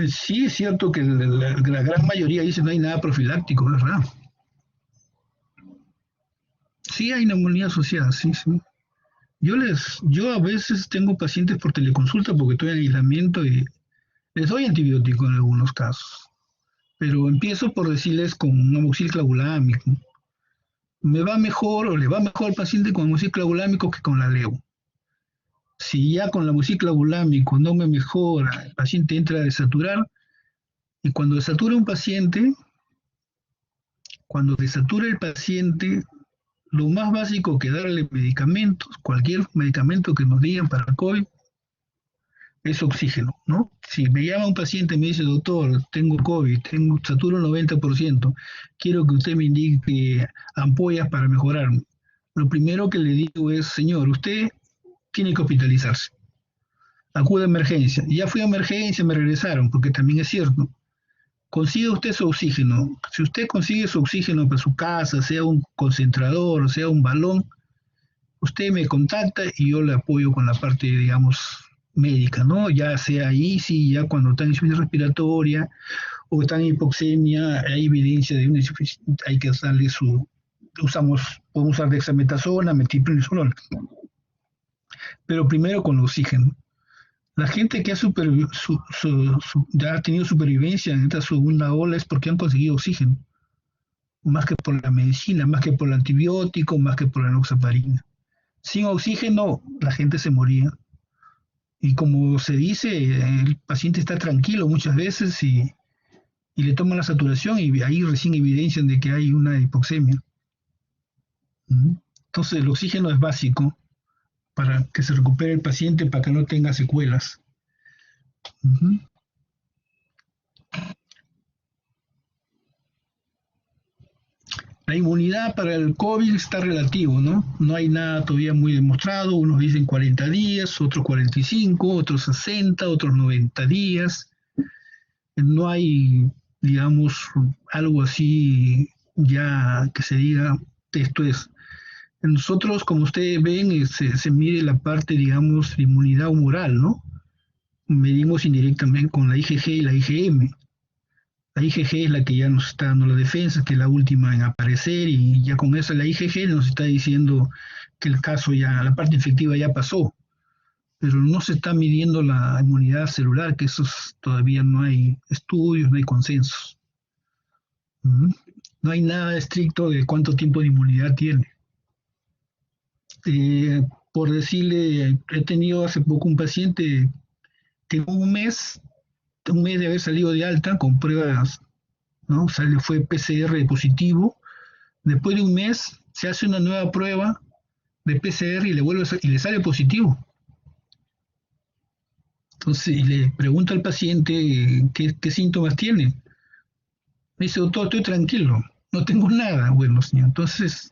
Sí es cierto que la gran mayoría dice no hay nada profiláctico, ¿verdad? Sí hay neumonía asociada, sí, sí. Yo a veces tengo pacientes por teleconsulta porque estoy en aislamiento y les doy antibiótico en algunos casos. Pero empiezo por decirles con un amoxil clavulámico. Me va mejor o le va mejor al paciente con amoxil clavulámico que con la levo. Si ya con la amoxil clavulámico no me mejora, el paciente entra a desaturar, y cuando desatura el paciente, lo más básico que darle medicamentos, cualquier medicamento que nos digan para el COVID, es oxígeno, ¿no? Si me llama un paciente y me dice, doctor, tengo COVID, saturo 90%, quiero que usted me indique ampollas para mejorar. Lo primero que le digo es, señor, usted tiene que hospitalizarse. Acude a emergencia. Y ya fui a emergencia, me regresaron, porque también es cierto. Consiga usted su oxígeno. Si usted consigue su oxígeno para su casa, sea un concentrador, sea un balón, usted me contacta y yo le apoyo con la parte, digamos, médica, ¿no? Ya sea ahí, sí, ya cuando está en insuficiencia respiratoria o está en hipoxemia, hay evidencia de una insuficiencia, hay que darle podemos usar dexametasona, metilprednisolona, pero primero con el oxígeno. La gente que ya ha tenido supervivencia en esta segunda ola es porque han conseguido oxígeno, más que por la medicina, más que por el antibiótico, más que por la enoxaparina. Sin oxígeno, la gente se moría. Y como se dice, el paciente está tranquilo muchas veces y le toman la saturación y ahí recién evidencian de que hay una hipoxemia. Entonces el oxígeno es básico para que se recupere el paciente, para que no tenga secuelas. La inmunidad para el COVID está relativo, ¿no? No hay nada todavía muy demostrado. Unos dicen 40 días, otros 45, otros 60, otros 90 días. No hay, digamos, algo así ya que se diga, esto es. Nosotros, como ustedes ven, se mide la parte, digamos, de inmunidad humoral, ¿no? Medimos indirectamente con la IgG y la IgM. La IgG es la que ya nos está dando la defensa, que es la última en aparecer, y ya con eso la IgG nos está diciendo que el caso ya, la parte infectiva ya pasó, pero no se está midiendo la inmunidad celular, que eso todavía no hay estudios, no hay consensos. No hay nada estricto de cuánto tiempo de inmunidad tiene. Por decirle, he tenido hace poco un paciente que en un mes de haber salido de alta con pruebas, ¿no? Fue PCR positivo. Después de un mes se hace una nueva prueba de PCR y le sale positivo. Entonces le pregunta al paciente qué síntomas tiene. Me dice, doctor, estoy tranquilo, no tengo nada. Bueno, señor, entonces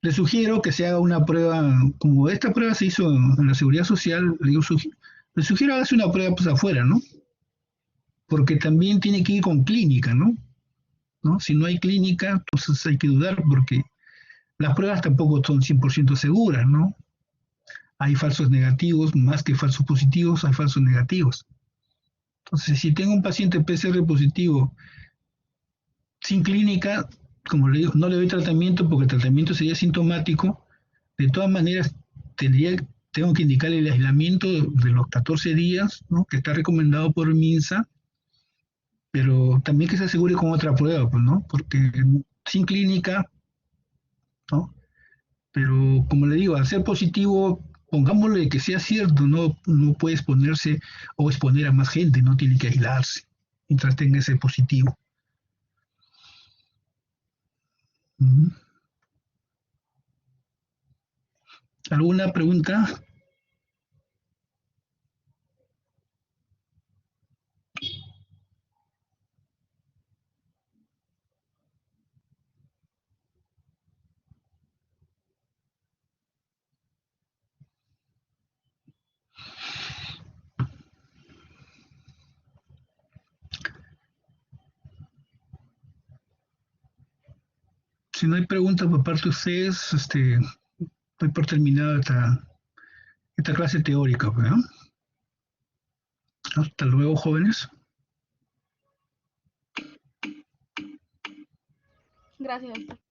le sugiero que se haga una prueba, como esta prueba se hizo en la Seguridad Social, le sugiero hacerse una prueba pues afuera, ¿no? Porque también tiene que ir con clínica, ¿no? Si no hay clínica, entonces hay que dudar porque las pruebas tampoco son 100% seguras, ¿no? Hay falsos negativos, más que falsos positivos, hay falsos negativos. Entonces, si tengo un paciente PCR positivo sin clínica, como le digo, no le doy tratamiento porque el tratamiento sería sintomático, de todas maneras tengo que indicarle el aislamiento de los 14 días, ¿no? Que está recomendado por MINSA, pero también que se asegure con otra prueba, pues, ¿no? Porque sin clínica, ¿no? Pero como le digo, al ser positivo, pongámosle que sea cierto, no puede exponerse o exponer a más gente, no tiene que aislarse mientras tenga ese positivo. ¿Alguna pregunta? Si no hay preguntas por parte de ustedes, doy por terminada esta clase teórica, ¿verdad? Hasta luego, jóvenes. Gracias, doctor.